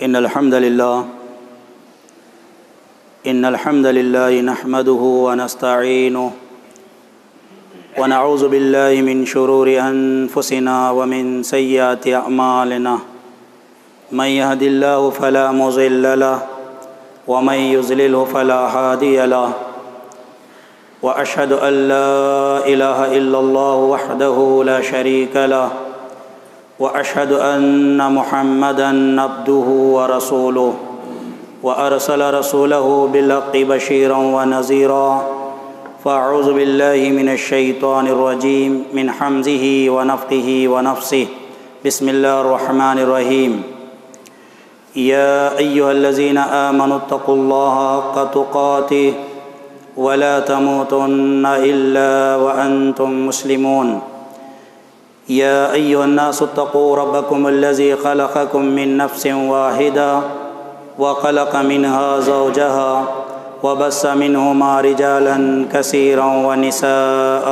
إن الحمد لله نحمده ونستعينه ونعوذ بالله من شرور أنفسنا ومن سيئات أعمالنا من يهد الله فلا مضل له ومن يضلل فلا هادي له وأشهد أن لا إله إلا الله وحده لا شريك له وأشهد أن محمدًا عبده ورسوله وأرسل رسوله بالحق بشيرا ونذيرا فأعوذ بالله من الشيطان الرجيم من همزه ونفخه ونفثه بسم الله الرحمن الرحيم يا أيها الذين آمنوا اتقوا الله حق تقاته ولا تموتن إلا وأنتم مسلمون يا أيها الناس اتقوا ربكم الذي خلقكم من نفس واحدة وخلق منها زوجها وبث منهما رجالا كثيرا ونساء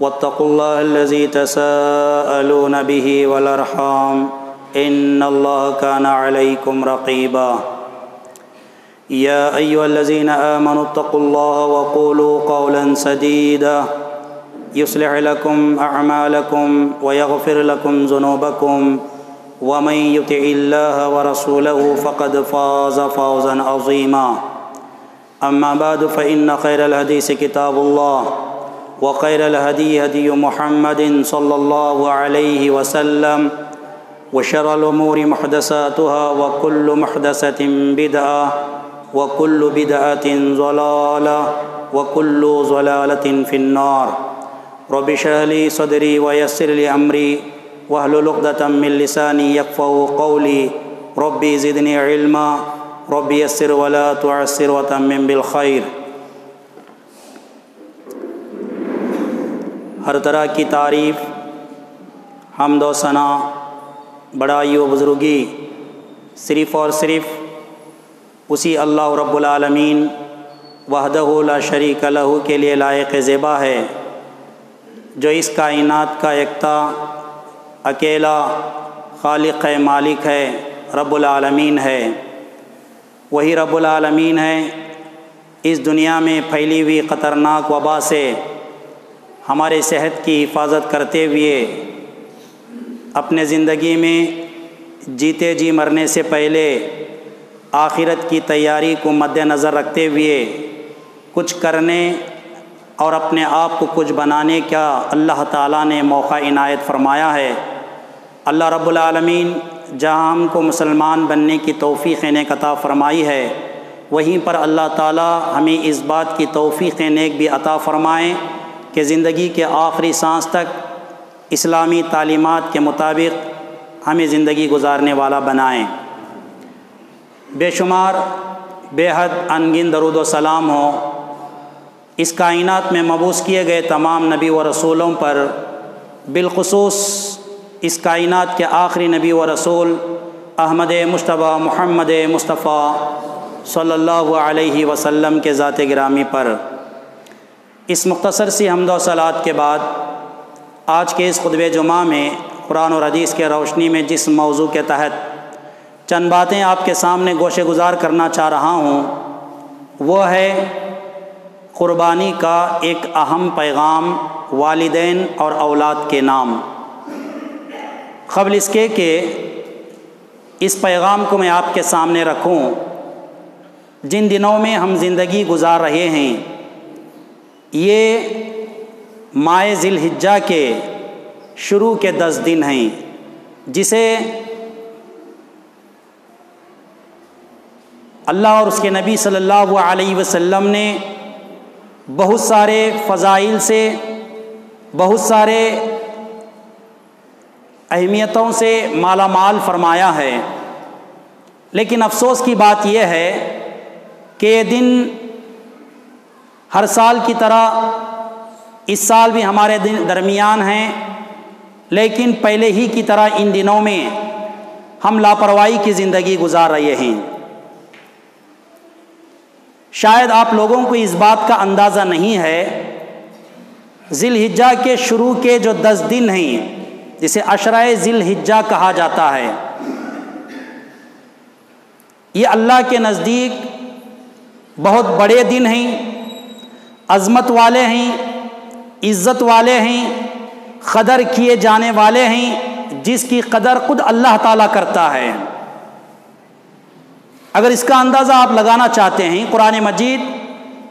واتقوا الله الذي تساءلون به والأرحام إن الله كان عليكم رقيبا يا أيها الذين آمنوا اتقوا الله وقولوا قولا سديدا يصلح لكم أعمالكم ويغفر لكم ذنوبكم ومن يطع الله ورسوله فقد فاز فوزا عظيما أما بعد فإن خير الحديث كتاب الله وخير الهدي هدي محمد صلى الله عليه وسلم وشر الأمور محدثاتها وكل محدثة بدعة وكل بدعة ضلالة وكل ضلالة في النار رب اشرح لي صدري ويسر لي أمري واحلل عقدة من لساني يفقهوا قولي ربي زدني علما ربي يسر ولا تعسر وتمم بالخير۔ ہر طرح کی تعریف، حمد و ثنا، بڑائی و بزرگی صرف اور صرف اسی اللہ رب العالمین وحدہ لا شریک لہ کے لیے لائق زیبا ہے، جو اس کائنات کا یکتا اکیلا خالق ہے، مالک ہے، رب العالمین ہے۔ وہی رب العالمین ہے اس دنیا میں پھیلی ہوئی خطرناک وبا سے ہمارے صحت کی حفاظت کرتے ہوئے اپنے زندگی میں جیتے جی مرنے سے پہلے آخرت کی تیاری کو مد نظر رکھتے ہوئے کچھ کرنے اور اپنے آپ کو کچھ بنانے کا اللہ تعالیٰ نے موقع عنایت فرمایا ہے۔ اللہ رب العالمین جہاں ہم کو مسلمان بننے کی توفیق نیک عطا فرمائی ہے، وہیں پر اللہ تعالیٰ ہمیں اس بات کی توفیق نیک بھی عطا فرمائیں کہ زندگی کے آخری سانس تک اسلامی تعلیمات کے مطابق ہمیں زندگی گزارنے والا بنائیں۔ بے شمار بے حد انگن درود و سلام ہو اس کائنات میں مبعوث کیے گئے تمام نبی و رسولوں پر، بالخصوص اس کائنات کے آخری نبی و رسول احمد مجتبیٰ محمد مصطفیٰ صلی اللہ علیہ وسلم کے ذات گرامی پر۔ اس مختصر سی حمد و صلوات کے بعد آج کے اس خطبہ جمعہ میں قرآن اور حدیث کے روشنی میں جس موضوع کے تحت چند باتیں آپ کے سامنے گوشے گزار کرنا چاہ رہا ہوں وہ ہے قربانی کا ایک اہم پیغام والدین اور اولاد کے نام۔ قبل اس کے کہ اس پیغام کو میں آپ کے سامنے رکھوں، جن دنوں میں ہم زندگی گزار رہے ہیں یہ ماہ ذی الحجہ کے شروع کے 10 دن ہیں، جسے اللہ اور اس کے نبی صلی اللہ علیہ وسلم نے بہت سارے فضائل سے، بہت سارے اہمیتوں سے مالا مال فرمایا ہے، لیکن افسوس کی بات یہ ہے کہ یہ دن ہر سال کی طرح اس سال بھی ہمارے درمیان ہیں، لیکن پہلے ہی کی طرح ان دنوں میں ہم لاپرواہی کی زندگی گزار رہے ہیں۔ شاید آپ لوگوں کو اس بات کا اندازہ نہیں ہے، ذی الحجہ کے شروع کے جو 10 دن ہیں جسے عشرہ ذی الحجہ کہا جاتا ہے، یہ اللہ کے نزدیک بہت بڑے دن ہیں، عظمت والے ہیں، عزت والے ہیں، قدر کیے جانے والے ہیں، جس کی قدر خود اللہ تعالیٰ کرتا ہے۔ اگر اس کا اندازہ آپ لگانا چاہتے ہیں، قرآن مجید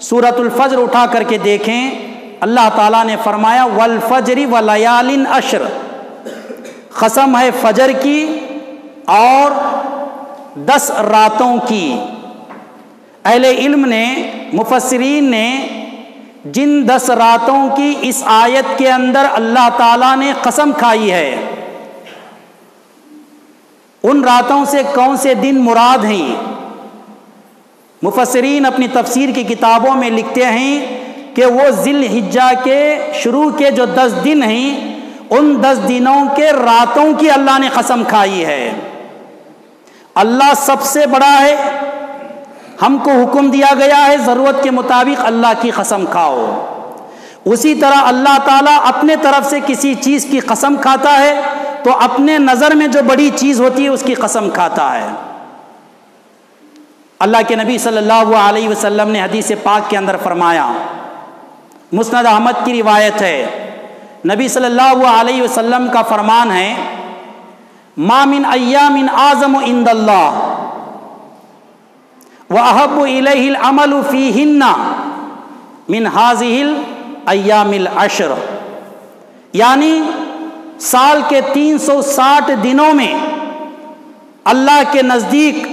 سورۃ الفجر اٹھا کر کے دیکھیں، اللہ تعالیٰ نے فرمایا والفجر ولیال عشر، قسم ہے فجر کی اور 10 راتوں کی۔ اہل علم نے، مفسرین نے جن 10 راتوں کی اس آیت کے اندر اللہ تعالیٰ نے قسم کھائی ہے، ان راتوں سے کون سے دن مراد ہیں؟ مفسرین اپنی تفسیر کی کتابوں میں لکھتے ہیں کہ وہ ذی الحجہ کے شروع کے جو 10 دن ہیں، ان 10 دنوں کے راتوں کی اللہ نے قسم کھائی ہے۔ اللہ سب سے بڑا ہے، ہم کو حکم دیا گیا ہے ضرورت کے مطابق اللہ کی قسم کھاؤ۔ اسی طرح اللہ تعالیٰ اپنے طرف سے کسی چیز کی قسم کھاتا ہے تو اپنے نظر میں جو بڑی چیز ہوتی ہے اس کی قسم کھاتا ہے۔ اللہ کے نبی صلی اللہ علیہ وسلم نے حدیث پاک کے اندر فرمایا، مسند احمد کی روایت ہے، نبی صلی اللہ علیہ وسلم کا فرمان ہے، ما من ایام اعظم عند اللہ واحب الیہ العمل فیہن من ہذہ الایام العشر، یعنی سال کے 360 دنوں میں اللہ کے نزدیک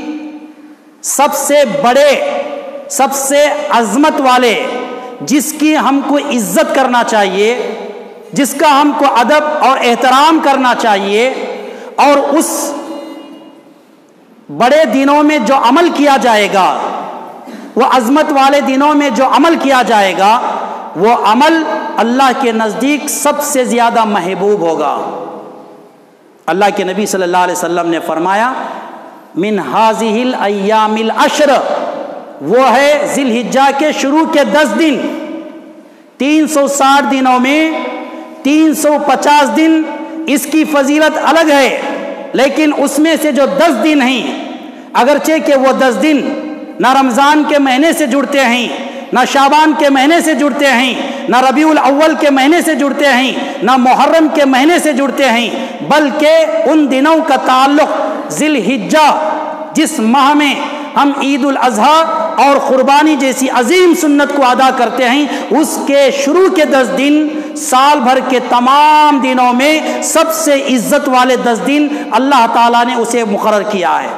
سب سے بڑے، سب سے عظمت والے، جس کی ہم کو عزت کرنا چاہیے، جس کا ہم کو ادب اور احترام کرنا چاہیے، اور اس بڑے دنوں میں جو عمل کیا جائے گا، وہ عظمت والے دنوں میں جو عمل کیا جائے گا، وہ عمل اللہ کے نزدیک سب سے زیادہ محبوب ہوگا۔ اللہ کے نبی صلی اللہ علیہ وسلم نے فرمایا، من ہذہ الایام العشر، وہ ہے ذی الحجہ کے شروع کے 10 دن۔ 360 دنوں میں 350 دن اس کی فضیلت الگ ہے، لیکن اس میں سے جو 10 دن ہیں، اگرچہ کہ وہ 10 دن نہ رمضان کے مہینے سے جڑتے ہیں، نہ شعبان کے مہینے سے جڑتے ہیں، نہ ربیع الاول کے مہینے سے جڑتے ہیں، نہ محرم کے مہینے سے جڑتے ہیں، بلکہ ان دنوں کا تعلق ذی الحجہ، جس ماہ میں ہم عید الاضحیٰ اور قربانی جیسی عظیم سنت کو ادا کرتے ہیں، اس کے شروع کے 10 دن سال بھر کے تمام دنوں میں سب سے عزت والے 10 دن اللہ تعالیٰ نے اسے مقرر کیا ہے۔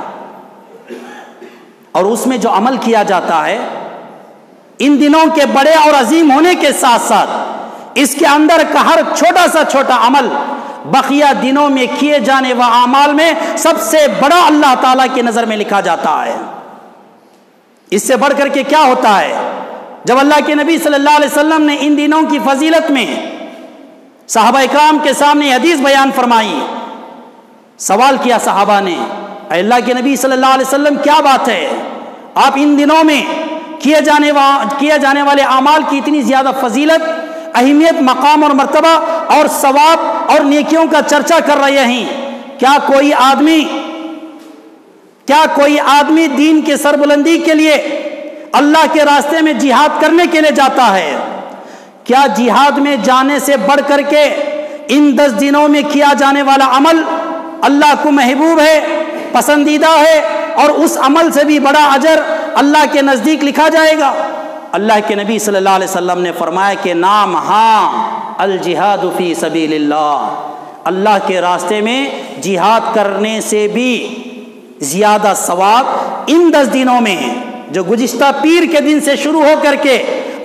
اور اس میں جو عمل کیا جاتا ہے، ان دنوں کے بڑے اور عظیم ہونے کے ساتھ ساتھ اس کے اندر کا ہر چھوٹا سا چھوٹا عمل بقیہ دنوں میں کیے جانے والے اعمال میں سب سے بڑا اللہ تعالیٰ کی نظر میں لکھا جاتا ہے۔ اس سے بڑھ کر کے کیا ہوتا ہے؟ جب اللہ کے نبی صلی اللہ علیہ وسلم نے ان دنوں کی فضیلت میں صحابہ اکرام کے سامنے حدیث بیان فرمائی، سوال کیا صحابہ نے، اے اللہ کے نبی صلی اللہ علیہ وسلم کیا بات ہے، آپ ان دنوں میں کیے جانے والے اعمال کی اتنی زیادہ فضیلت، اہمیت، مقام اور مرتبہ اور ثواب اور نیکیوں کا چرچا کر رہے ہیں، کیا کوئی آدمی دین کے سربلندی کے لیے اللہ کے راستے میں جہاد کرنے کے لیے جاتا ہے؟ کیا جہاد میں جانے سے بڑھ کر کے ان 10 دنوں میں کیا جانے والا عمل اللہ کو محبوب ہے، پسندیدہ ہے، اور اس عمل سے بھی بڑا اجر اللہ کے نزدیک لکھا جائے گا؟ اللہ کے نبی صلی اللہ علیہ وسلم نے فرمایا کہ نام، ہاں، الجہاد فی سبیل اللہ، اللہ کے راستے میں جہاد کرنے سے بھی زیادہ ثواب ان 10 دنوں میں ہیں، جو گزشتہ پیر کے دن سے شروع ہو کر کے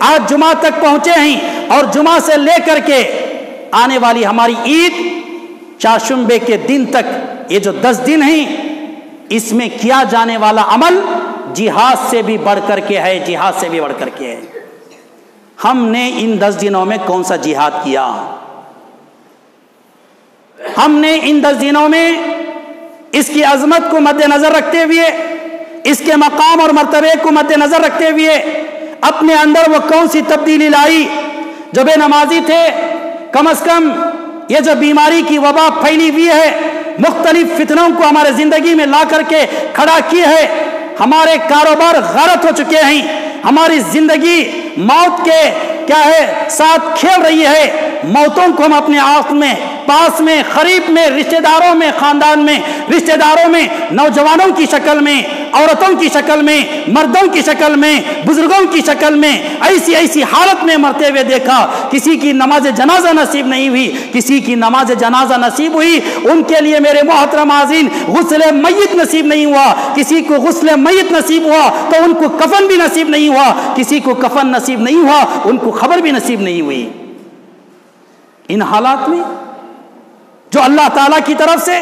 آج جمعہ تک پہنچے ہیں، اور جمعہ سے لے کر کے آنے والی ہماری عید چاشمبے کے دن تک، یہ جو 10 دن ہیں، اس میں کیا جانے والا عمل جہاد سے بھی بڑھ کر کے ہے، جہاد سے بھی بڑھ کر کے ہے۔ ہم نے ان 10 دنوں میں کون سا جہاد کیا؟ ہم نے ان 10 دنوں میں اس کی عظمت کو مد نظر رکھتے ہوئے، اس کے مقام اور مرتبے کو مد نظر رکھتے ہوئے اپنے اندر وہ کون سی تبدیلی لائی؟ جو بے نمازی تھے، کم از کم یہ جو بیماری کی وبا پھیلی ہوئی ہے، مختلف فتنوں کو ہمارے زندگی میں لا کر کے کھڑا کی ہے، ہمارے کاروبار غارت ہو چکے ہیں، ہماری زندگی موت کے کیا ہے ساتھ کھیل رہی ہے۔ موتوں کو ہم اپنے آنکھ میں، پاس میں، قریب میں، رشتہ داروں میں، خاندان میں، رشتہ داروں میں، نوجوانوں کی شکل میں، عورتوں کی شکل میں، مردوں کی شکل میں، بزرگوں کی شکل میں ایسی حالت میں مرتے ہوئے دیکھا۔ کسی کی نماز جنازہ نصیب نہیں ہوئی، کسی کی نماز جنازہ نصیب ہوئی، ان کے لیے میرے محترم عازرین غسل میت نصیب نہیں ہوا۔ کسی کو غسل میت نصیب ہوا تو ان کو کفن بھی نصیب نہیں ہوا، کسی کو کفن نصیب نہیں ہوا ان کو خبر بھی نصیب نہیں ہوئی۔ ان حالات میں جو اللہ تعالیٰ کی طرف سے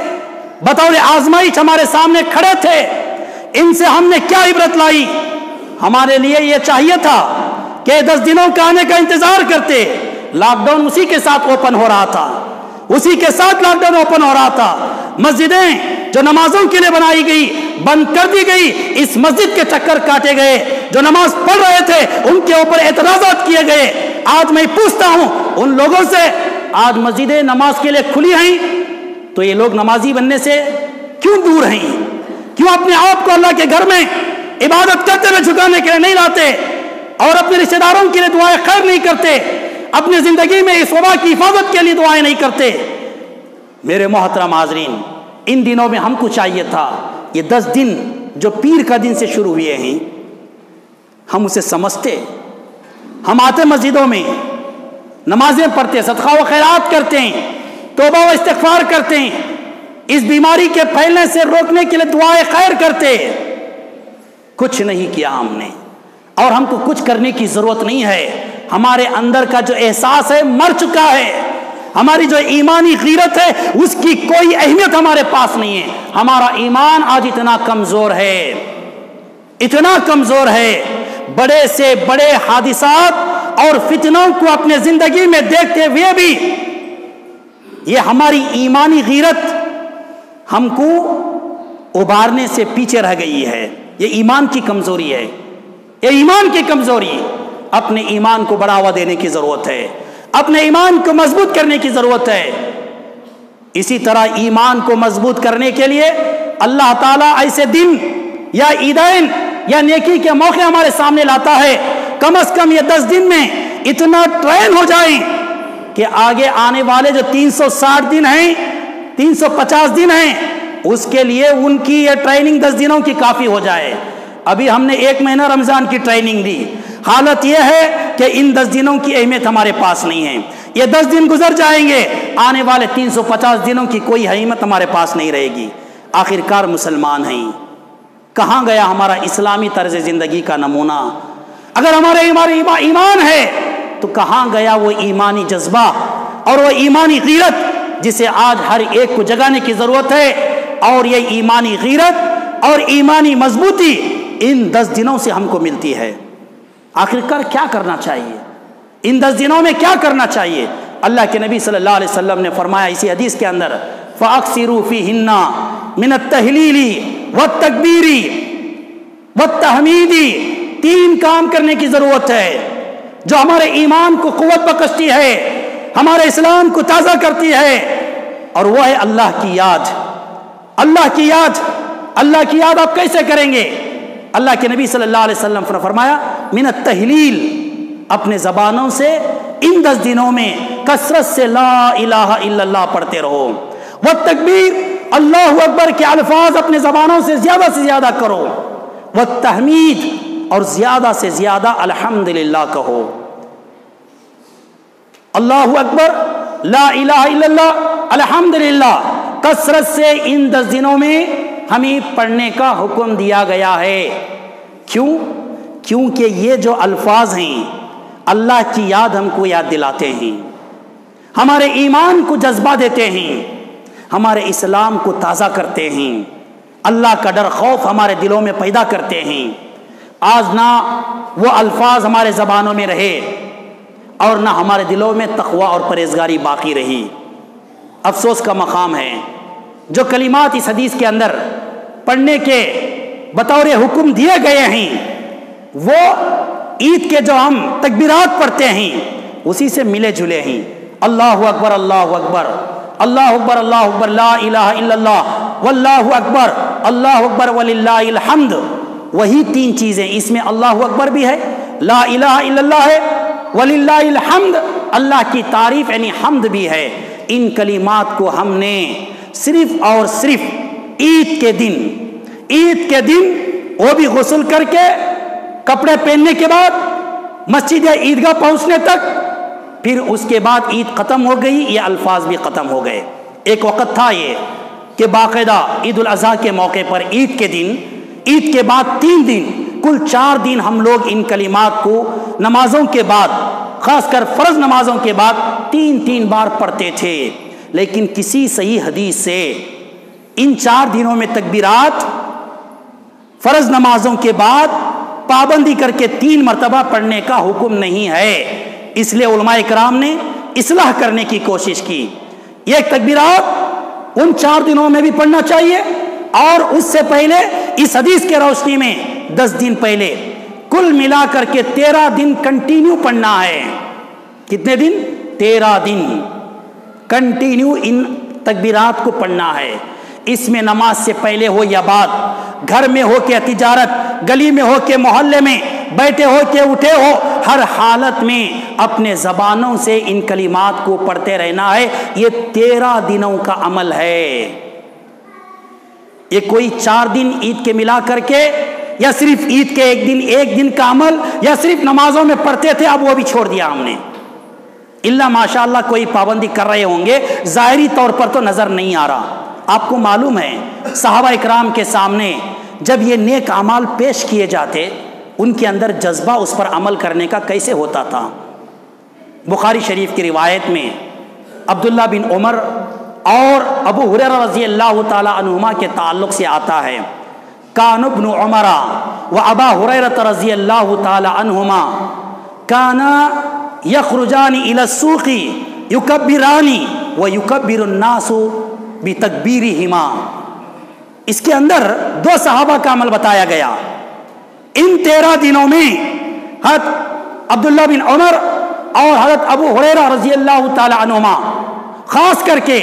بطور آزمائش ہمارے سامنے کھڑے تھے، ان سے ہم نے کیا عبرت لائی؟ ہمارے لیے یہ چاہیے تھا کہ 10 دنوں کا آنے کا انتظار کرتے۔ لاک ڈاؤن اسی کے ساتھ اوپن ہو رہا تھا، اسی کے ساتھ لاک ڈاؤن اوپن ہو رہا تھا۔ مسجدیں جو نمازوں کے لیے بنائی گئی بند کر دی گئی، اس مسجد کے چکر کاٹے گئے، جو نماز پڑھ رہے تھے ان کے اوپر اعتراضات کیے گئے۔ آج میں پوچھتا ہوں ان لوگوں سے، آج مسجدیں نماز کے لیے کھلی ہیں تو یہ لوگ نمازی بننے سے کیوں دور ہیں؟ کیوں اپنے آپ کو اللہ کے گھر میں عبادت کرتے ہوئے جھکانے کے لیے نہیں لاتے اور اپنے رشتہ داروں کے لیے دعائیں خیر نہیں کرتے، اپنی زندگی میں اس وبا کی حفاظت کے لیے دعائیں نہیں کرتے؟ میرے محترم حاضرین، ان دنوں میں ہم کو چاہیے تھا یہ 10 دن جو پیر کا دن سے شروع ہوئے ہیں ہم اسے سمجھتے، ہم آتے مسجدوں میں نمازیں پڑھتے، صدقہ و خیرات کرتے ہیں، توبہ و استغفار کرتے ہیں، اس بیماری کے پھیلنے سے روکنے کے لیے دعائیں خیر کرتے۔ کچھ نہیں کیا ہم نے، اور ہم کو کچھ کرنے کی ضرورت نہیں ہے۔ ہمارے اندر کا جو احساس ہے مر چکا ہے، ہماری جو ایمانی غیرت ہے اس کی کوئی اہمیت ہمارے پاس نہیں ہے۔ ہمارا ایمان آج اتنا کمزور ہے، اتنا کمزور ہے، بڑے سے بڑے حادثات اور فتنوں کو اپنے زندگی میں دیکھتے ہوئے بھی یہ ہماری ایمانی غیرت ہم کو ابھارنے سے پیچھے رہ گئی ہے۔ یہ ایمان کی کمزوری ہے، یہ ایمان کی کمزوری۔ اپنے ایمان کو بڑھاوا دینے کی ضرورت ہے، اپنے ایمان کو مضبوط کرنے کی ضرورت ہے۔ اسی طرح ایمان کو مضبوط کرنے کے لیے اللہ تعالیٰ ایسے دن یا عیدین یا نیکی کے موقع ہمارے سامنے لاتا ہے۔ کم از کم یہ 10 دن میں اتنا ٹرین ہو جائیں کہ آگے آنے والے جو 360 دن ہیں، 350 دن ہیں، اس کے لیے ان کی یہ ٹریننگ 10 دنوں کی کافی ہو جائے۔ ابھی ہم نے 1 مہینہ رمضان کی ٹریننگ دی، حالت یہ ہے کہ ان 10 دنوں کی اہمیت ہمارے پاس نہیں ہے۔ یہ 10 دن گزر جائیں گے، آنے والے 350 دنوں کی کوئی اہمیت ہمارے پاس نہیں رہے گی۔ آخرکار مسلمان ہیں، کہاں گیا ہمارا اسلامی طرز زندگی کا نمونہ؟ اگر ہمارے ایمان ہے تو کہاں گیا وہ ایمانی جذبہ اور وہ ایمانی غیرت جسے آج ہر ایک کو جگانے کی ضرورت ہے؟ اور یہ ایمانی غیرت اور ایمانی مضبوطی ان 10 دنوں سے ہم کو ملتی ہے۔ آخرکار کیا کرنا چاہیے ان 10 دنوں میں؟ کیا کرنا چاہیے؟ اللہ کے نبی صلی اللہ علیہ وسلم نے فرمایا اسی حدیث کے اندر، فَأَكْثِرُوا فِيهِنَّ مِنَ التَّهْلِيلِ وَالتَّكْبِيرِ وَالتَّحْمِيدِ۔ 3 کام کرنے کی ضرورت ہے جو ہمارے ایمان کو قوت بخشتی ہے، ہمارے اسلام کو تازہ کرتی ہے، اور وہ ہے اللہ کی یاد۔ اللہ کی یاد، اللہ کی یاد آپ کیسے کریں گے؟ اللہ کے نبی صلی اللہ علیہ وسلم نے فرمایا من التحلیل، اپنے زبانوں سے ان 10 دنوں میں کثرت سے لا الہ الا اللہ پڑھتے رہو۔ والتکبیر، اللہ اکبر کے الفاظ اپنے زبانوں سے زیادہ کرو۔ والتحمید، اور زیادہ سے زیادہ الحمدللہ کہو۔ اللہ اکبر، لا الہ الا اللہ، الحمدللہ، کثرت سے ان 10 دنوں میں ہمیں پڑھنے کا حکم دیا گیا ہے۔ کیوں؟ کیونکہ یہ جو الفاظ ہیں اللہ کی یاد ہم کو یاد دلاتے ہیں، ہمارے ایمان کو جذبہ دیتے ہیں، ہمارے اسلام کو تازہ کرتے ہیں، اللہ کا ڈر خوف ہمارے دلوں میں پیدا کرتے ہیں۔ آج نہ وہ الفاظ ہمارے زبانوں میں رہے اور نہ ہمارے دلوں میں تقوی اور پرہیزگاری باقی رہی۔ افسوس کا مقام ہے جو کلمات اس حدیث کے اندر پڑھنے کے بطور حکم دیے گئے ہیں، وہ عید کے جو ہم تکبیرات پڑھتے ہیں اسی سے ملے جلے ہیں۔ اللہ اکبر، اللہ اکبر، اللہ اکبر، اللہ اکبر، لا الہ الا اللہ، واللہ اکبر، اللہ اکبر وللہ الحمد، وہی 3 چیزیں، اس میں اللہ اکبر بھی ہے، لا الہ الا اللہ ہے، وللہ الحمد، اللہ کی تعریف یعنی حمد بھی ہے۔ ان کلمات کو ہم نے صرف اور صرف عید کے دن وہ بھی غسل کر کے کپڑے پہننے کے بعد مسجد یا عیدگاہ پہنچنے تک، پھر اس کے بعد عید ختم ہو گئی، یہ الفاظ بھی ختم ہو گئے۔ ایک وقت تھا یہ کہ باقاعدہ عید الاضحیٰ کے موقع پر عید کے دن، عید کے بعد 3 دن، کل 4 دن ہم لوگ ان کلمات کو نمازوں کے بعد، خاص کر فرض نمازوں کے بعد 3 بار پڑھتے تھے۔ لیکن کسی صحیح حدیث سے ان 4 دنوں میں تکبیرات فرض نمازوں کے بعد پابندی کر کے 3 مرتبہ پڑھنے کا حکم نہیں ہے۔ اس لیے علماء کرام نے اصلاح کرنے کی کوشش کی، یہ تکبیرات ان 4 دنوں میں بھی پڑھنا چاہیے، اور اس سے پہلے اس حدیث کے روشنی میں 10 دن پہلے، کل ملا کر کے 13 دن کنٹینیو پڑھنا ہے۔ کتنے دن؟ 13 دن کنٹینیو ان تکبیرات کو پڑھنا ہے۔ اس میں نماز سے پہلے ہو یا بعد، گھر میں ہو کے تجارت، گلی میں ہو کے محلے میں، بیٹھے ہو کے اٹھے ہو، ہر حالت میں اپنے زبانوں سے ان کلمات کو پڑھتے رہنا ہے۔ یہ 13 دنوں کا عمل ہے، یہ کوئی 4 دن عید کے ملا کر کے، یا صرف عید کے ایک دن کا عمل، یا صرف نمازوں میں پڑھتے تھے اب وہ بھی چھوڑ دیا ہم نے۔ اللہ ماشاءاللہ کوئی پابندی کر رہے ہوں گے، ظاہری طور پر تو نظر نہیں آ رہا۔ آپ کو معلوم ہے صحابہ اکرام کے سامنے جب یہ نیک اعمال پیش کیے جاتے، ان کے اندر جذبہ اس پر عمل کرنے کا کیسے ہوتا تھا؟ بخاری شریف کی روایت میں عبداللہ بن عمر اور ابو ہریرہ رضی اللہ تعالی عنہما کے تعلق سے آتا ہے، کان ابن عمر و ابا ہریرہ رضی اللہ تعالی عنہما کانا یخرجان الی السوق یکبران و یکبر الناس بتکبیرہما۔ اس کے اندر 2 صحابہ کا عمل بتایا گیا۔ ان 13 دنوں میں حضرت عبداللہ بن عمر اور حضرت ابو ہریرہ رضی اللہ تعالی عنہما خاص کر کے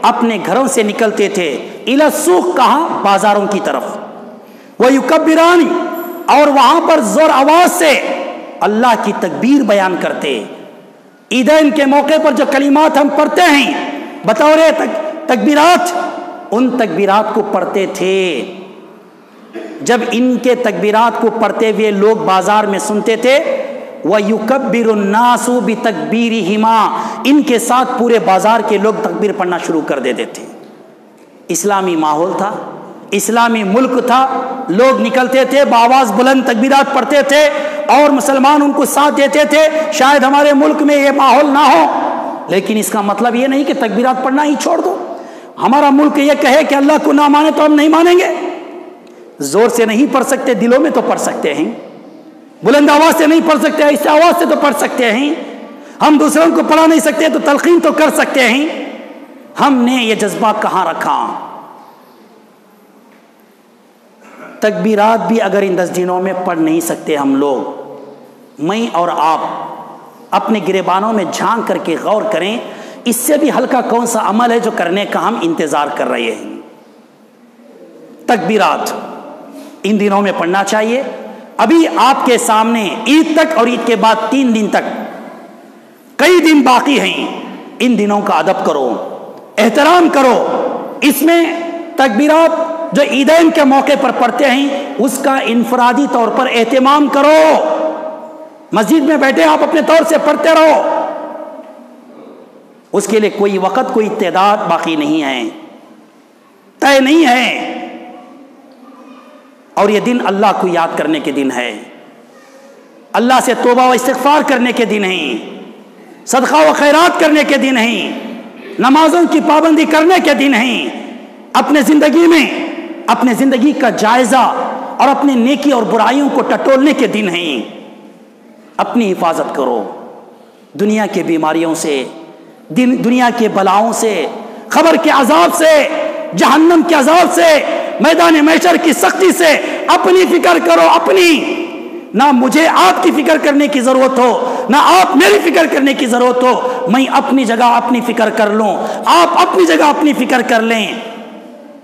اپنے گھروں سے نکلتے تھے، الی السوق، کہاں؟ بازاروں کی طرف، وَيُكَبِّرَانِ، اور وہاں پر زور آواز سے اللہ کی تکبیر بیان کرتے۔ عیدین کے موقع پر جو کلمات ہم پڑھتے ہیں بطور تکبیرات، ان تکبیرات کو پڑھتے تھے۔ جب ان کے تکبیرات کو پڑھتے ہوئے لوگ بازار میں سنتے تھے، وَيُكَبِّرُ النَّاسُ بِتَكْبِيرِهِمَا، ان کے ساتھ پورے بازار کے لوگ تکبیر پڑھنا شروع کر دیتے تھے۔ اسلامی ماحول تھا، اسلامی ملک تھا، لوگ نکلتے تھے بآواز بلند تکبیرات پڑھتے تھے، اور مسلمان ان کو ساتھ دیتے تھے۔ شاید ہمارے ملک میں یہ ماحول نہ ہو، لیکن اس کا مطلب یہ نہیں کہ تکبیرات پڑھنا ہی چھوڑ دو۔ ہمارا ملک یہ کہے کہ اللہ کو نہ مانے تو ہم نہیں مانیں گے۔ زور سے نہیں پڑھ سکتے، دلوں میں تو پڑھ سکتے ہیں، بلند آواز سے نہیں پڑھ سکتے، اس آواز سے تو پڑھ سکتے ہیں، ہم دوسروں کو پڑھا نہیں سکتے تو تلقین تو کر سکتے ہیں۔ ہم نے یہ جذبہ کہاں رکھا؟ تکبیرات بھی اگر ان 10 دنوں میں پڑھ نہیں سکتے ہم لوگ، میں اور آپ اپنے گریبانوں میں جھانک کر کے غور کریں، اس سے بھی ہلکا کون سا عمل ہے جو کرنے کا ہم انتظار کر رہے ہیں؟ تکبیرات ان دنوں میں پڑھنا چاہیے۔ ابھی آپ کے سامنے عید تک اور عید کے بعد 3 دن تک کئی دن باقی ہیں، ان دنوں کا ادب کرو، احترام کرو۔ اس میں تکبیرات جو عیدین کے موقع پر پڑھتے ہیں اس کا انفرادی طور پر اہتمام کرو، مسجد میں بیٹھے آپ اپنے طور سے پڑھتے رہو، اس کے لیے کوئی وقت کوئی تعداد باقی نہیں ہے، طے نہیں ہے۔ اور یہ دن اللہ کو یاد کرنے کے دن ہے، اللہ سے توبہ و استغفار کرنے کے دن ہیں، صدقہ و خیرات کرنے کے دن ہیں، نمازوں کی پابندی کرنے کے دن ہیں۔ اپنے زندگی میں اپنے زندگی کا جائزہ اور اپنے نیکی اور برائیوں کو ٹٹولنے کے دن ہیں۔ اپنی حفاظت کرو دنیا کے بیماریوں سے، دنیا کے بلاؤں سے، قبر کے عذاب سے، جہنم کے عذاب سے، میدان محشر کی سختی سے اپنی فکر کرو۔ اپنی، نہ مجھے آپ کی فکر کرنے کی ضرورت ہو، نہ آپ میری فکر کرنے کی ضرورت ہو، میں اپنی جگہ اپنی فکر کر لوں، آپ اپنی جگہ اپنی فکر کر لیں۔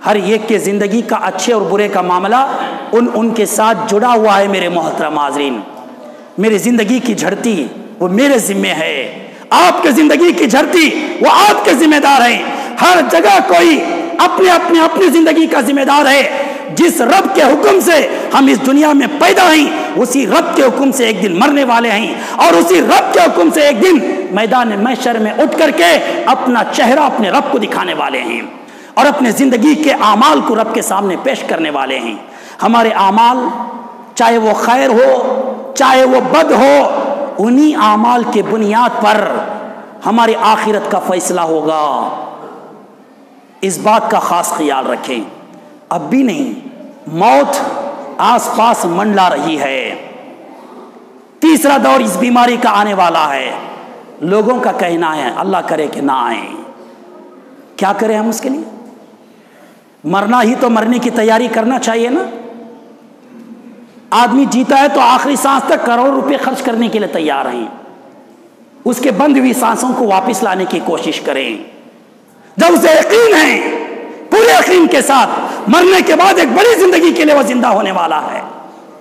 ہر ایک کے زندگی کا اچھے اور برے کا معاملہ ان کے ساتھ جڑا ہوا ہے میرے محترم حاضرین. میری زندگی کی جھڑتی وہ میرے ذمہ ہے، آپ کے زندگی کی جھڑتی وہ آپ کے ذمہ دار ہیں. ہر جگہ کوئی اپنی زندگی کا ذمہ دار ہے. جس رب کے حکم سے ہم اس دنیا میں پیدا ہیں اسی رب کے حکم سے ایک دن مرنے والے ہیں، اور اسی رب کے حکم سے ایک دن میدان محشر میں اٹھ کر کے اپنا چہرہ اپنے رب کو دکھانے والے ہیں اور اپنے زندگی کے اعمال کو رب کے سامنے پیش کرنے والے ہیں. ہمارے اعمال چاہے وہ خیر ہو چاہے وہ بد ہو، انہی اعمال کے بنیاد پر ہماری آخرت کا فیصلہ ہوگا. اس بات کا خاص خیال رکھیں. اب بھی نہیں، موت آس پاس منڈلا رہی ہے. تیسرا دور اس بیماری کا آنے والا ہے. لوگوں کا کہنا ہے اللہ کرے کہ نہ آئے. کیا کریں ہم اس کے لیے؟ مرنا ہی تو مرنے کی تیاری کرنا چاہیے نا. آدمی جیتا ہے تو آخری سانس تک کروڑ روپے خرچ کرنے کے لیے تیار ہیں. اس کے بند ہوئی سانسوں کو واپس لانے کی کوشش کریں. جب اسے یقین ہے پورے یقین کے ساتھ مرنے کے بعد ایک بڑی زندگی کے لیے وہ زندہ ہونے والا ہے،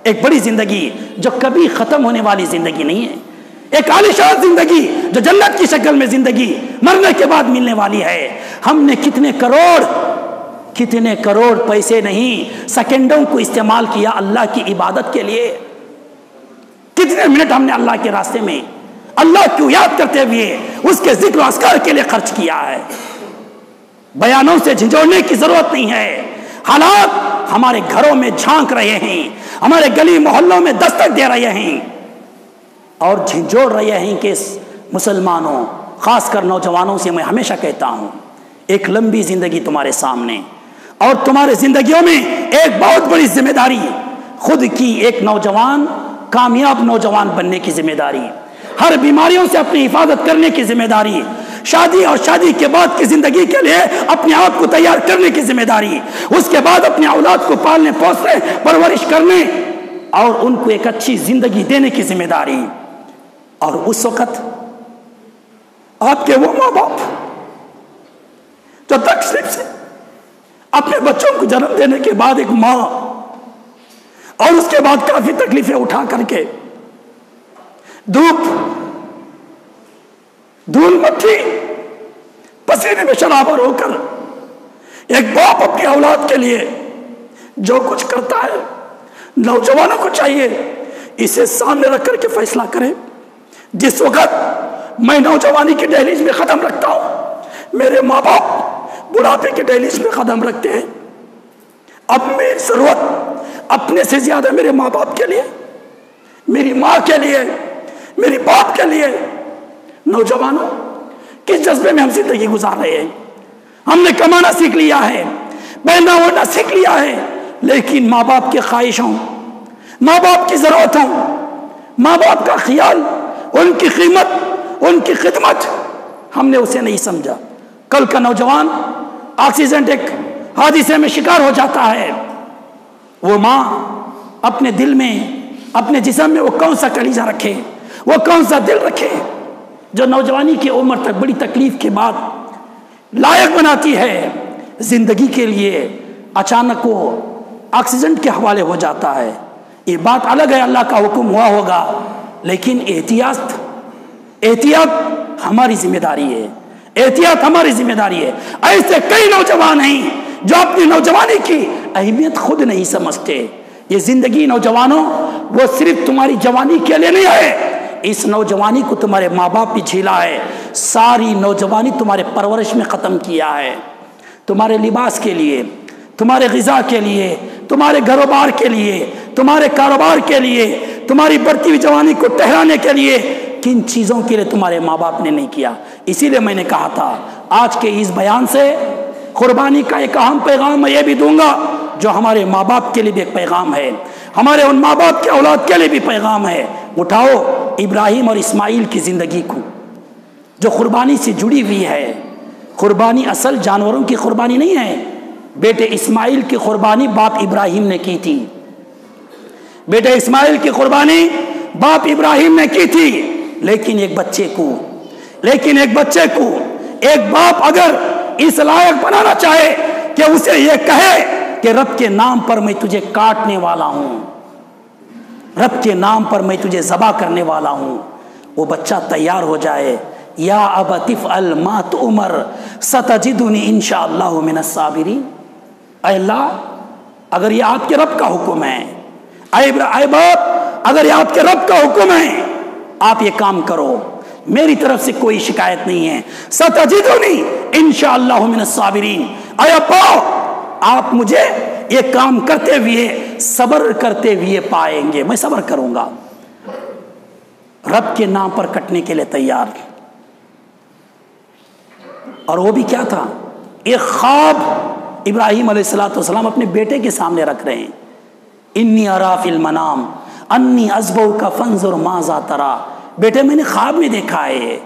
ایک بڑی زندگی جو کبھی ختم ہونے والی زندگی نہیں ہے، ایک عالیشان زندگی جو جنت کی شکل میں زندگی مرنے کے بعد ملنے والی ہے. ہم نے کتنے کروڑ پیسے نہیں سیکنڈوں کو استعمال کیا اللہ کی عبادت کے لیے. کتنے منٹ ہم نے اللہ کے راستے میں اللہ کو یاد کرتے ہوئے اس کے ذکر و اذکار کے لیے خرچ کیا ہے. بیانوں سے جھنجھوڑنے کی ضرورت نہیں ہے. حالات ہمارے گھروں میں جھانک رہے ہیں، ہمارے گلی محلوں میں دستک دے رہے ہیں اور جھنجھوڑ رہے ہیں کہ مسلمانوں، خاص کر نوجوانوں سے میں ہمیشہ کہتا ہوں، ایک لمبی زندگی تمہارے سامنے اور تمہارے زندگیوں میں ایک بہت بڑی ذمہ داری، خود کی ایک نوجوان کامیاب نوجوان بننے کی ذمہ داری، ہر بیماریوں سے اپنی حفاظت کرنے کی ذمہ داری، شادی اور شادی کے بعد کی زندگی کے لیے اپنے آپ کو تیار کرنے کی ذمہ داری، اس کے بعد اپنے اولاد کو پالنے پوسنے پرورش کرنے اور ان کو ایک اچھی زندگی دینے کی ذمہ داری. اور اس وقت آپ کے وہ ماں باپ جو تکلیف سے اپنے بچوں کو جنم دینے کے بعد ایک ماں اور اس کے بعد کافی تکلیفیں اٹھا کر کے دھول مٹی پسینے میں شرابور ہو کر ایک باپ اپنی اولاد کے لیے جو کچھ کرتا ہے، نوجوانوں کو چاہیے اسے سامنے رکھ کر کے فیصلہ کرے. جس وقت میں نوجوانی کی دہلیز میں قدم رکھتا ہوں، میرے ماں باپ بڑھاپے کی دہلیز میں قدم رکھتے ہیں. اب میری ضرورت اپنے سے زیادہ میرے ماں باپ کے لیے، میری ماں کے لیے، میری باپ کے لیے. نوجوانوں، کس جذبے میں ہم زندگی گزار رہے ہیں؟ ہم نے کمانا سیکھ لیا ہے، پہننا اوڑھنا سیکھ لیا ہے، لیکن ماں باپ کی خواہشوں، ماں باپ کی ضرورتوں، ماں باپ کا خیال، ان کی قیمت، ان کی خدمت ہم نے اسے نہیں سمجھا. کل کا نوجوان ایکسیڈنٹ ایک حادثے میں شکار ہو جاتا ہے، وہ ماں اپنے دل میں، اپنے جسم میں وہ کون سا کلیجہ رکھے، وہ کون سا دل رکھے جو نوجوانی کی عمر تک بڑی تکلیف کے بعد لائق بناتی ہے زندگی کے لیے. اچانک وہ ایکسیڈنٹ کے حوالے ہو جاتا ہے. یہ بات الگ ہے، اللہ کا حکم ہوا ہوگا، لیکن احتیاط ہماری ذمہ داری ہے. احتیاط ہماری ذمہ داری ہے. ایسے کئی نوجوان ہیں جو اپنی نوجوانی کی اہمیت خود نہیں سمجھتے. یہ زندگی نوجوانوں وہ صرف تمہاری جوانی کے لیے نہیں ہے، اس نوجوانی کو تمہارے ماں باپ بھی جھیلا ہے. ساری نوجوانی تمہارے پرورش میں ختم کیا ہے، تمہارے لباس کے لیے، تمہارے غذا کے لیے، تمہارے گھر و بار کے لیے، تمہارے کاروبار کے لیے، تمہاری بڑھتی ہوئی جوانی کو ٹہرانے کے لیے کن چیزوں کے لیے تمہارے ماں باپ نے نہیں کیا. اسی لیے میں نے کہا تھا آج کے اس بیان سے قربانی کا ایک اہم پیغام میں یہ بھی دوں گا جو ہمارے ماں باپ کے لیے بھی ایک پیغام ہے، ہمارے ان ماں باپ کے اولاد کے لیے بھی پیغام ہے. اٹھاؤ ابراہیم اور اسماعیل کی زندگی کو جو قربانی سے جڑی ہوئی ہے. قربانی اصل جانوروں کی قربانی نہیں ہے. بیٹے اسماعیل کی قربانی باپ ابراہیم نے کی تھی، بیٹے اسماعیل کی قربانی باپ ابراہیم نے کی تھی. لیکن ایک بچے کو ایک باپ اگر اس لائق بنانا چاہے کہ اسے یہ کہے کہ رب کے نام پر میں تجھے کاٹنے والا ہوں، رب کے نام پر میں تجھے ذبح کرنے والا ہوں، وہ بچہ تیار ہو جائے، یا ابت افعل ما تؤمر ستجدنی انشاءاللہ من الصابرین۔ اے اللہ، اگر یہ آپ کے رب کا حکم ہے، اے باپ اگر یہ آپ کے رب کا حکم ہے، آپ یہ کام کرو، میری طرف سے کوئی شکایت نہیں ہے، ستجدنی انشاءاللہ من الصابرین۔ اے ابا، آپ مجھے یہ کام کرتے ہوئے، صبر کرتے ہوئے پائیں گے، میں صبر کروں گا۔ رب کے نام پر کٹنے کے لیے تیار، اور وہ بھی کیا تھا؟ ایک خواب ابراہیم علیہ السلام اپنے بیٹے کے سامنے رکھ رہے ہیں، انی ارا فی المنام انی اذبحک فانظر ماذا تری۔ بیٹے، میں نے خواب میں دیکھا ہے،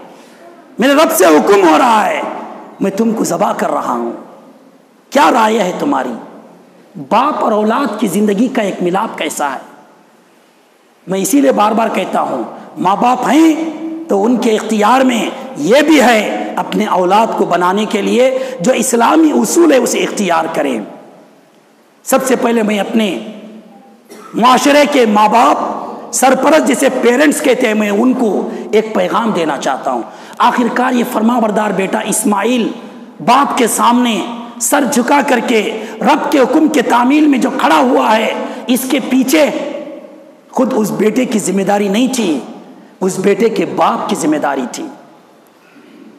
میرے رب سے حکم ہو رہا ہے، میں تم کو ذبح کر رہا ہوں، کیا رائے ہے تمہاری؟ باپ اور اولاد کی زندگی کا ایک ملاپ کیسا ہے؟ میں اسی لیے بار بار کہتا ہوں، ماں باپ ہیں تو ان کے اختیار میں یہ بھی ہے اپنے اولاد کو بنانے کے لیے جو اسلامی اصول ہے اسے اختیار کریں۔ سب سے پہلے میں اپنے معاشرے کے ماں باپ، سرپرست جسے پیرنٹس کہتے ہیں، میں ان کو ایک پیغام دینا چاہتا ہوں۔ آخرکار یہ فرمانبردار بیٹا اسماعیل باپ کے سامنے سر جھکا کر کے رب کے حکم کے تعمیل میں جو کھڑا ہوا ہے، اس کے پیچھے خود اس بیٹے کی ذمہ داری نہیں تھی، اس بیٹے کے باپ کی ذمہ داری تھی۔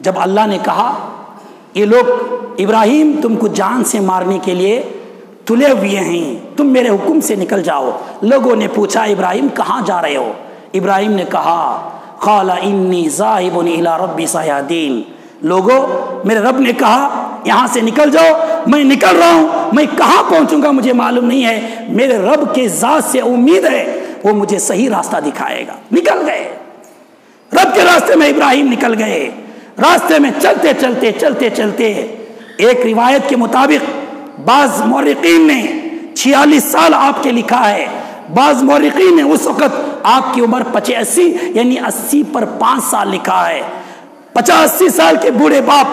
جب اللہ نے کہا یہ لوگ ابراہیم تم کو جان سے مارنے کے لیے تلے ہوئے ہیں، تم میرے حکم سے نکل جاؤ، لوگوں نے پوچھا ابراہیم کہاں جا رہے ہو؟ ابراہیم نے کہا قال انی ذاہب الی ربی سیہدین، لوگوں میرے رب نے کہا یہاں سے نکل جاؤ، میں نکل رہا ہوں، میں کہاں پہنچوں گا مجھے معلوم نہیں ہے، میرے رب کے ذات سے امید ہے وہ مجھے صحیح راستہ دکھائے گا۔ نکل گئے، رب کے راستے میں ابراہیم نکل گئے۔ راستے میں چلتے چلتے چلتے چلتے ایک روایت کے مطابق بعض مورخین نے 46 سال آپ کے لکھا ہے، بعض مورخین نے اس وقت آپ کی عمر 85 یعنی 80 پر 5 سال لکھا ہے۔ 85 سال کے بوڑھے باپ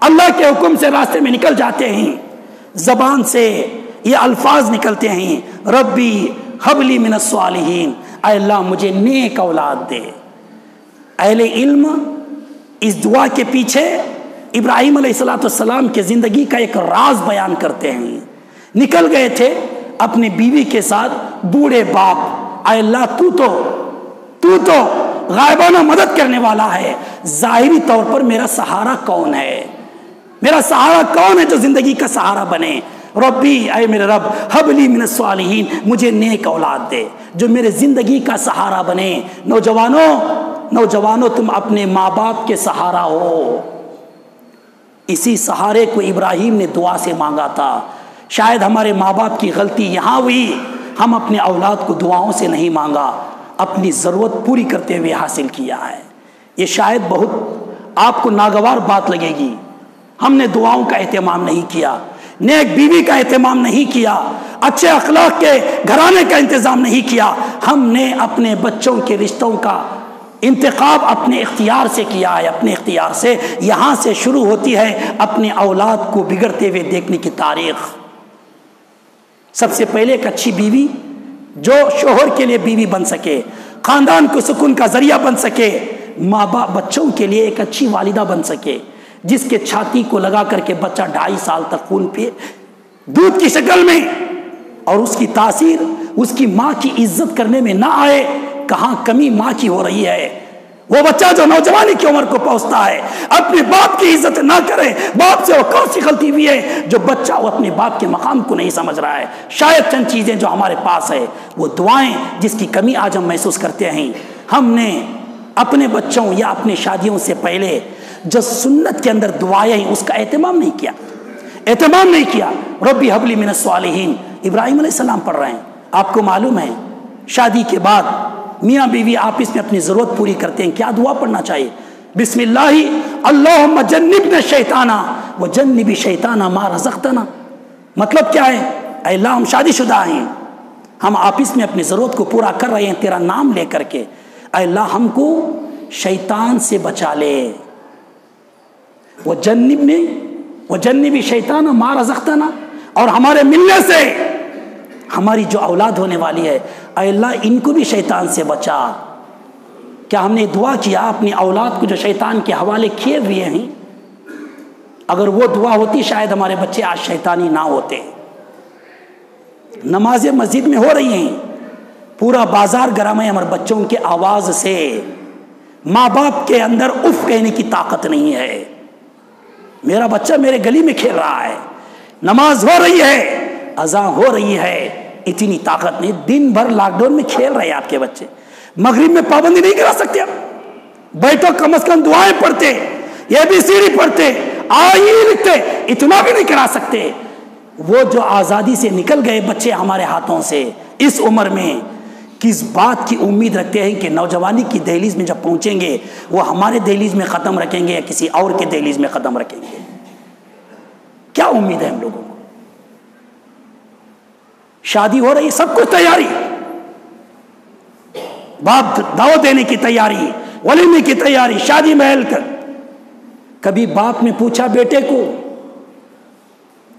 اللہ کے حکم سے راستے میں نکل جاتے ہیں، زبان سے یہ الفاظ نکلتے ہیں، ربی ہب لی من الصالحین، اے اللہ مجھے نیک اولاد دے۔ اہل علم اس دعا کے پیچھے ابراہیم علیہ السلام کے زندگی کا ایک راز بیان کرتے ہیں۔ نکل گئے تھے اپنے بیوی کے ساتھ، بوڑھے باپ، اے اللہ تو غائبانہ مدد کرنے والا ہے، ظاہری طور پر میرا سہارا کون ہے؟ میرا سہارا کون ہے جو زندگی کا سہارا بنے؟ ربی، اے میرے رب، ہب لی من الصالحین، مجھے نیک اولاد دے جو میرے زندگی کا سہارا بنے۔ نوجوانوں تم اپنے ماں باپ کے سہارا ہو۔ اسی سہارے کو ابراہیم نے دعا سے مانگا تھا۔ شاید ہمارے ماں باپ کی غلطی یہاں ہوئی، ہم اپنے اولاد کو دعاؤں سے نہیں مانگا، اپنی ضرورت پوری کرتے ہوئے حاصل کیا ہے۔ یہ شاید بہت آپ کو ناگوار بات لگے گی، ہم نے دعاؤں کا اہتمام نہیں کیا، نیک بیوی کا اہتمام نہیں کیا، اچھے اخلاق کے گھرانے کا انتظام نہیں کیا، ہم نے اپنے بچوں کے رشتوں کا انتخاب اپنے اختیار سے کیا ہے۔ اپنے اختیار سے یہاں سے شروع ہوتی ہے اپنے اولاد کو بگڑتے ہوئے دیکھنے کی تاریخ۔ سب سے پہلے ایک اچھی بیوی جو شوہر کے لیے بیوی بن سکے، خاندان کو سکون کا ذریعہ بن سکے، ماں باپ بچوں کے لیے ایک اچھی والدہ بن سکے، جس کے چھاتی کو لگا کر کے بچہ 2.5 سال تک خون پیے دودھ کی شکل میں، اور اس کی تاثیر اس کی ماں کی عزت کرنے میں نہ آئے۔ کہاں کمی ماں کی ہو رہی ہے؟ وہ بچہ جو نوجوانی کی عمر کو پہنچتا ہے اپنے باپ کی عزت نہ کرے، باپ سے وہ کون سی غلطی ہوئی ہے جو بچہ وہ اپنے باپ کے مقام کو نہیں سمجھ رہا ہے؟ شاید چند چیزیں جو ہمارے پاس ہے وہ دعائیں جس کی کمی آج ہم محسوس کرتے ہیں۔ ہم نے اپنے بچوں یا اپنے شادیوں سے پہلے جو سنت کے اندر دعائیں ہیں اس کا اہتمام نہیں کیا۔ ربی حب لی من الصالحین ابراہیم علیہ السلام پڑھ رہے ہیں۔ آپ کو معلوم ہے شادی کے بعد میاں بیوی آپس میں اپنی ضرورت پوری کرتے ہیں، کیا دعا پڑھنا چاہیے؟ بسم اللہ اللہم جنبنا الشیطان وجنب الشیطان ما رزقتنا۔ مطلب کیا ہے؟ اے اللہ ہم شادی شدہ ہیں، ہم آپس میں اپنی ضرورت کو پورا کر رہے ہیں تیرا نام لے کر کے، اے اللہ ہم کو شیطان سے بچا لے۔ وجنبی شیطان ما رزقتنا، اور ہمارے ملنے سے ہماری جو اولاد ہونے والی ہے اے اللہ ان کو بھی شیطان سے بچا۔ کیا ہم نے دعا کیا اپنی اولاد کو جو شیطان کے حوالے کیے ہوئے ہیں؟ اگر وہ دعا ہوتی شاید ہمارے بچے آج شیطانی نہ ہوتے۔ نمازیں مسجد میں ہو رہی ہیں، پورا بازار گرم ہے ہمارے بچوں کے آواز سے، ماں باپ کے اندر اف کہنے کی طاقت نہیں ہے۔ میرا بچہ میرے گلی میں کھیل رہا ہے، نماز ہو رہی ہے، اذان ہو رہی ہے، اتنی طاقت نہیں۔ دن بھر لاک ڈاؤن میں کھیل رہے ہیں آپ کے بچے، مغرب میں پابندی نہیں کرا سکتے آپ؟ بیٹھو کم از کم دعائیں پڑھتے، ABCD پڑھتے، آئی لکھتے، اتنا بھی نہیں کرا سکتے۔ وہ جو آزادی سے نکل گئے بچے ہمارے ہاتھوں سے اس عمر میں، کس بات کی امید رکھتے ہیں کہ نوجوانی کی دہلیز میں جب پہنچیں گے وہ ہمارے دہلیز میں ختم رکھیں گے یا کسی اور کے دہلیز میں ختم رکھیں گے؟ کیا امید ہے ہم لوگوں کو؟ شادی ہو رہی، سب کچھ تیاری، باپ دعوت دینے کی تیاری، ولیمے کی تیاری، شادی محل کر۔ کبھی باپ نے پوچھا بیٹے کو،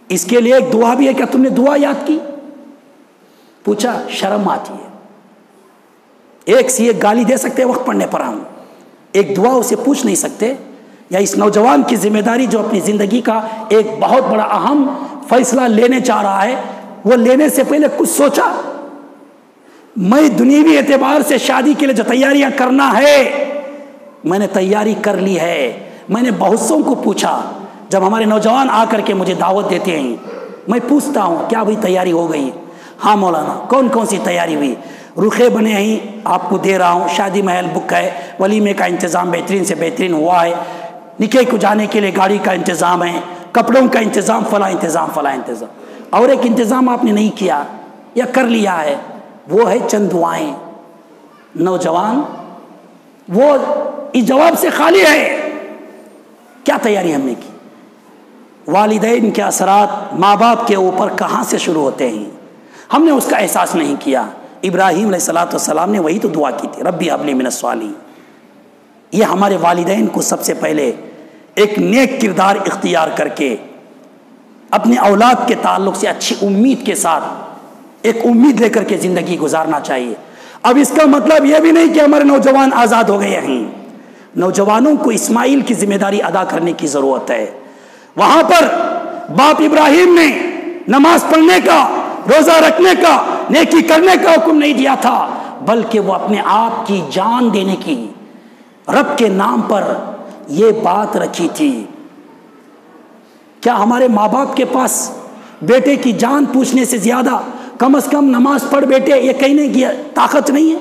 اس کے لیے ایک دعا بھی ہے، کیا تم نے دعا یاد کی؟ پوچھا، شرم آتی ہے۔ ایک سی ایک گالی دے سکتے وقت پڑھنے پر، ہم ایک دعا اسے پوچھ نہیں سکتے؟ یا اس نوجوان کی ذمہ داری جو اپنی زندگی کا ایک بہت بڑا اہم فیصلہ لینے چاہ رہا ہے، وہ لینے سے پہلے کچھ سوچا؟ میں دنیوی اعتبار سے شادی کے لیے جو تیاریاں کرنا ہے میں نے تیاری کر لی ہے۔ میں نے بہت سوں کو پوچھا، جب ہمارے نوجوان آ کر کے مجھے دعوت دیتے ہیں میں پوچھتا ہوں کیا بھئی تیاری ہو گئی؟ ہاں مولانا، کون کون سی تیاری ہوئی؟ رخے بنے ہیں، آپ کو دے رہا ہوں، شادی محل بک ہے، ولیمے کا انتظام بہترین سے بہترین ہوا ہے، نکاح کو جانے کے لیے گاڑی کا انتظام ہے، کپڑوں کا انتظام، فلاں انتظام فلاں انتظام۔ اور ایک انتظام آپ نے نہیں کیا یا کر لیا ہے، وہ ہے چند دعائیں۔ نوجوان وہ اس جواب سے خالی ہے، کیا تیاری ہم نے کی؟ والدین کے اثرات ماں باپ کے اوپر کہاں سے شروع ہوتے ہیں؟ ہم نے اس کا احساس نہیں کیا۔ ابراہیم علیہ السلام نے وہی تو دعا کی تھی، ربی ہب لی من الصالحین۔ یہ ہمارے والدین کو سب سے پہلے ایک نیک کردار اختیار کر کے اپنے اولاد کے تعلق سے اچھی امید کے ساتھ ایک امید لے کر کے زندگی گزارنا چاہیے۔ اب اس کا مطلب یہ بھی نہیں کہ ہمارے نوجوان آزاد ہو گئے ہیں، نوجوانوں کو اسماعیل کی ذمہ داری ادا کرنے کی ضرورت ہے۔ وہاں پر باپ ابراہیم نے نماز پڑھنے کا، روزہ رکھنے کا، نیکی کرنے کا حکم نہیں دیا تھا، بلکہ وہ اپنے آپ کی جان دینے کی، رب کے نام پر یہ بات رکھی تھی۔ کیا ہمارے ماں باپ کے پاس بیٹے کی جان پوچھنے سے زیادہ کم از کم نماز پڑھ بیٹے یہ کہنے کی طاقت نہیں ہے؟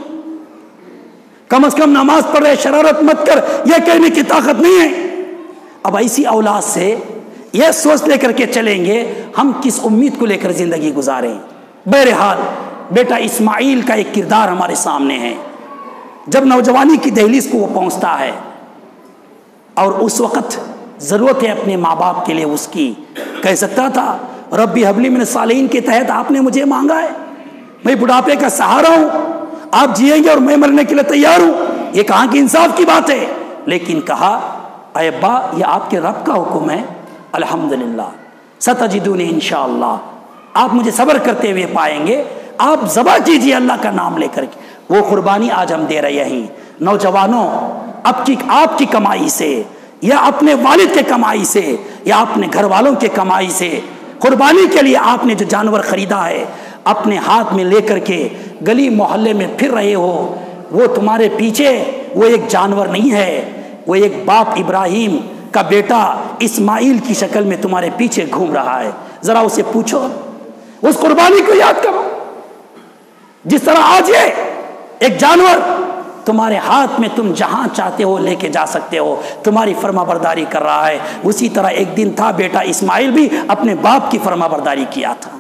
کم از کم نماز پڑھ رہے، شرارت مت کر یہ کہنے کی طاقت نہیں ہے؟ اب ایسی اولاد سے یہ سوچ لے کر کے چلیں گے ہم کس امید کو لے کر زندگی گزاریں؟ بہرحال بیٹا اسماعیل کا ایک کردار ہمارے سامنے ہے۔ جب نوجوانی کی دہلیز کو وہ پہنچتا ہے اور اس وقت ضرورت ہے اپنے ماں باپ کے لیے اس کی، کہہ سکتا تھا ربی حب لی من الصالحین کے تحت آپ نے مجھے مانگا ہے، میں بڑھاپے کا سہارا ہوں، آپ جیئیں گے اور میں مرنے کے لیے تیار ہوں، یہ کہاں کی انصاف کی بات ہے؟ لیکن کہا اے ابا یہ آپ کے رب کا حکم ہے، الحمدللہ ستجدونی انشاءاللہ، آپ مجھے صبر کرتے ہوئے پائیں گے، آپ ذبح کیجئے اللہ کا نام لے کر کے۔ وہ قربانی آج ہم دے رہے ہیں۔ نوجوانوں، آپ کی کمائی سے یا اپنے والد کے کمائی سے یا اپنے گھر والوں کے کمائی سے قربانی کے لیے آپ نے جو جانور خریدا ہے اپنے ہاتھ میں لے کر کے گلی محلے میں پھر رہے ہو، وہ تمہارے پیچھے وہ ایک جانور نہیں ہے، وہ ایک باپ ابراہیم کا بیٹا اسماعیل کی شکل میں تمہارے پیچھے گھوم رہا ہے۔ ذرا اسے پوچھو، اس قربانی کو یاد کرو، جس طرح آج یہ ایک جانور تمہارے ہاتھ میں تم جہاں چاہتے ہو لے کے جا سکتے ہو، تمہاری فرما برداری کر رہا ہے، اسی طرح ایک دن تھا بیٹا اسماعیل بھی اپنے باپ کی فرما برداری کیا تھا۔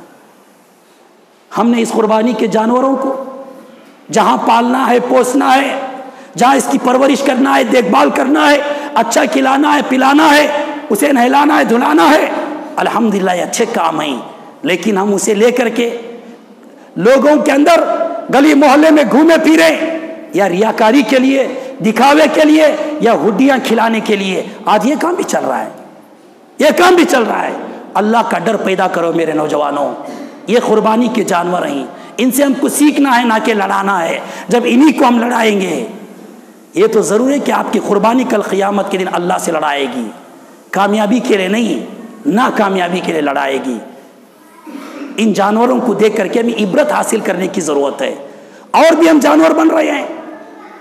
ہم نے اس قربانی کے جانوروں کو جہاں پالنا ہے، پوسنا ہے، جہاں اس کی پرورش کرنا ہے، دیکھ بھال کرنا ہے، اچھا کھلانا ہے، پلانا ہے، اسے نہلانا ہے، دھلانا ہے، الحمدللہ یہ اچھے کام ہیں، لیکن ہم اسے لے کر کے لوگوں کے اندر گلی محلے میں گھومے پھرے یا ریاکاری کے لیے، دکھاوے کے لیے یا ہڈیاں کھلانے کے لیے، آج یہ کام بھی چل رہا ہے۔ یہ کام بھی چل رہا ہے۔ اللہ کا ڈر پیدا کرو میرے نوجوانوں، یہ قربانی کے جانور ہیں، ان سے ہم کو سیکھنا ہے نہ کہ لڑانا ہے۔ جب انہی کو ہم لڑائیں گے، یہ تو ضرور ہے کہ آپ کی قربانی کل قیامت کے دن اللہ سے لڑائے گی، کامیابی کے لیے نہیں، ناکامیابی کے لیے لڑائے گی۔ ان جانوروں کو دیکھ کر کے ہمیں عبرت حاصل کرنے کی ضرورت ہے۔ اور بھی ہم جانور بن رہے ہیں،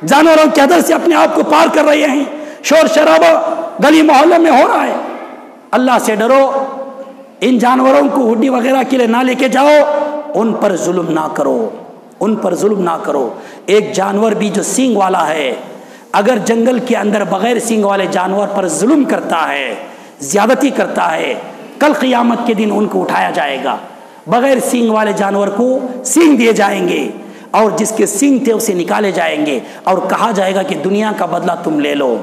جانوروں کے حد سے اپنے آپ کو پار کر رہے ہیں، شور شرابہ گلی محلے میں ہو رہا ہے۔ اللہ سے ڈرو، ان جانوروں کو ہڈی وغیرہ کے لیے نہ لے کے جاؤ، ان پر ظلم نہ کرو، ان پر ظلم نہ کرو۔ ایک جانور بھی جو سینگ والا ہے، اگر جنگل کے اندر بغیر سینگ والے جانور پر ظلم کرتا ہے، زیادتی کرتا ہے، کل قیامت کے دن ان کو اٹھایا جائے گا، بغیر سینگ والے جانور کو سینگ دیے جائیں گے، اور جس کے سینگ تھے اسے نکالے جائیں گے، اور کہا جائے گا کہ دنیا کا بدلہ تم لے لو۔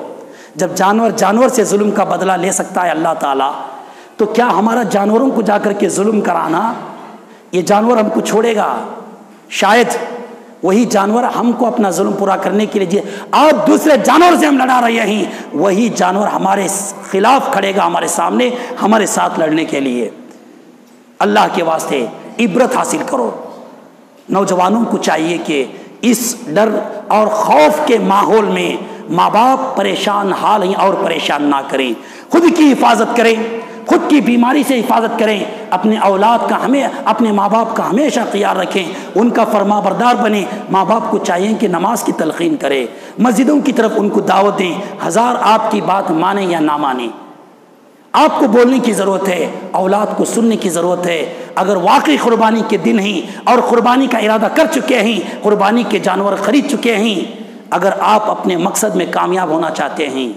جب جانور سے ظلم کا بدلہ لے سکتا ہے اللہ تعالیٰ، تو کیا ہمارا جانوروں کو جا کر کے ظلم کرانا، یہ جانور ہم کو چھوڑے گا؟ شاید وہی جانور ہم کو اپنا ظلم پورا کرنے کے لیے آپ دوسرے جانور سے ہم لڑا رہے ہیں، وہی جانور ہمارے خلاف کھڑے گا، ہمارے سامنے ہمارے ساتھ لڑنے کے لیے۔ اللہ کے واسطے عبرت حاصل کرو۔ نوجوانوں کو چاہیے کہ اس ڈر اور خوف کے ماحول میں ماں باپ پریشان حال ہیں اور پریشان نہ کریں، خود کی حفاظت کریں، خود کی بیماری سے حفاظت کریں، اپنے اولاد کا اپنے ماں باپ کا ہمیشہ خیال رکھیں، ان کا فرما بردار بنیں۔ ماں باپ کو چاہیے کہ نماز کی تلقین کرے، مسجدوں کی طرف ان کو دعوت دیں، ہزار آپ کی بات مانیں یا نہ مانیں، آپ کو بولنے کی ضرورت ہے، اولاد کو سننے کی ضرورت ہے۔ اگر واقعی قربانی کے دن ہیں اور قربانی کا ارادہ کر چکے ہیں، قربانی کے جانور خرید چکے ہیں، اگر آپ اپنے مقصد میں کامیاب ہونا چاہتے ہیں،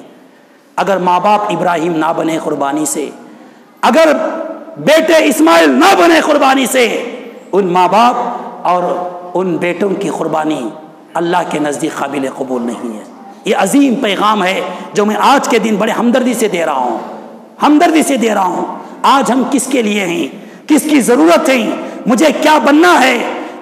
اگر ماں باپ ابراہیم نہ بنے قربانی سے، اگر بیٹے اسماعیل نہ بنے قربانی سے، ان ماں باپ اور ان بیٹوں کی قربانی اللہ کے نزدیک قابل قبول نہیں ہے۔ یہ عظیم پیغام ہے جو میں آج کے دن بڑے ہمدردی سے دے رہا ہوں، ہمدردی سے دے رہا ہوں۔ آج ہم کس کے لیے ہیں، کس کی ضرورت ہے، مجھے کیا بننا ہے،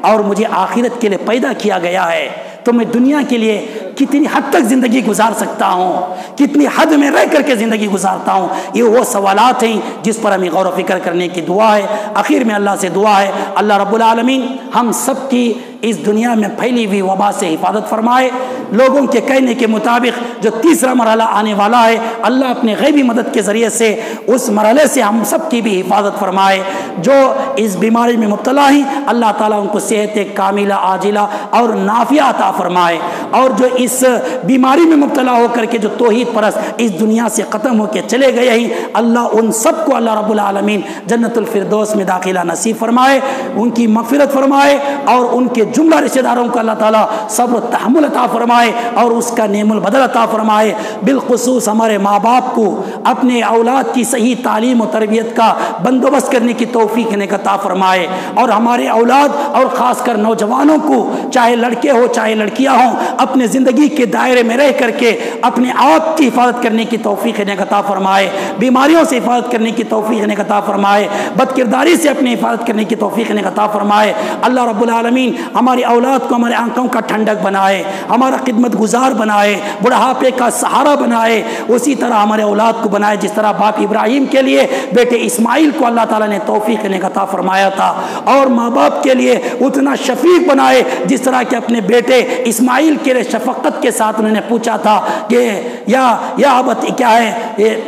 اور مجھے آخرت کے لیے پیدا کیا گیا ہے، تو میں دنیا کے لیے کتنی حد تک زندگی گزار سکتا ہوں، کتنی حد میں رہ کر کے زندگی گزارتا ہوں، یہ وہ سوالات ہیں جس پر ہمیں غور و فکر کرنے کی دعا ہے۔ آخر میں اللہ سے دعا ہے اللہ رب العالمین ہم سب کی اس دنیا میں پھیلی ہوئی وبا سے حفاظت فرمائے۔ لوگوں کے کہنے کے مطابق جو تیسرا مرحلہ آنے والا ہے، اللہ اپنے غیبی مدد کے ذریعے سے اس مرحلے سے ہم سب کی بھی حفاظت فرمائے۔ جو اس بیماری میں مبتلا ہیں، اللہ تعالیٰ ان کو صحت کاملہ عاجلہ اور نافعہ عطا فرمائے، اور جو اس بیماری میں مبتلا ہو کر کے جو توحید پرست اس دنیا سے ختم ہو کے چلے گئے ہیں، اللہ ان سب کو اللہ رب العالمین جنت الفردوس میں داخلہ نصیب فرمائے، ان کی مغفرت فرمائے، اور ان کے جملہ رشتہ داروں کو اللہ تعالیٰ صبر و تحمل عطا فرمائے اور اس کا نعم البدل عطا فرمائے۔ بالخصوص ہمارے ماں باپ کو اپنے اولاد کی صحیح تعلیم و تربیت کا بندوبست کرنے کی توفیق عطا فرمائے، اور ہمارے اولاد اور خاص کر نوجوانوں کو، چاہے لڑکے ہو چاہے لڑکیاں ہوں، اپنے زندگی کے دائرے میں رہ کر کے اپنے آپ کی حفاظت کرنے کی توفیق عطا فرمائے، بیماریوں سے حفاظت کرنے کی توفیق عطا فرمائے، بد کرداری سے اپنی حفاظت کرنے کی توفیق عطا فرمائے۔ اللہ رب العالمین ہماری اولاد کو ہمارے آنکھوں کا ٹھنڈک بنائے، ہمارا خدمت گزار بنائے، بڑھاپے کا سہارا بنائے، اسی طرح ہمارے اولاد کو بنائے جس طرح باپ ابراہیم کے لیے بیٹے اسماعیل کو اللہ تعالیٰ نے توفیق عطا فرمایا تھا، اور ماں باپ کے لیے اتنا شفیق بنائے جس طرح کہ اپنے بیٹے اسماعیل کے لیے شفقت کے ساتھ انہوں نے پوچھا تھا کہ یا ابت کیا ہے،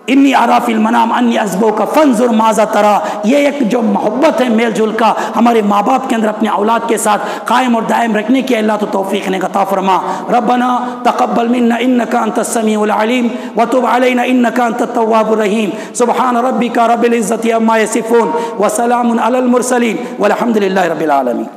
انی ارا فی المنام انی اذبحک فانظر ماذا تری۔ یہ ایک جو محبت ہے میل جول کا ہمارے ماں باپ کے اندر اپنے اولاد کے ساتھ قائم اور دائم رکھنے کی اللہ تو توفیق عطا فرما۔ ربنا تقبل منا انک انت السمیع العلیم وتب علینا انک انت التواب الرحیم۔ سبحان ربک رب العزة عما یصفون وسلام علی المرسلین والحمد للہ رب العالمین۔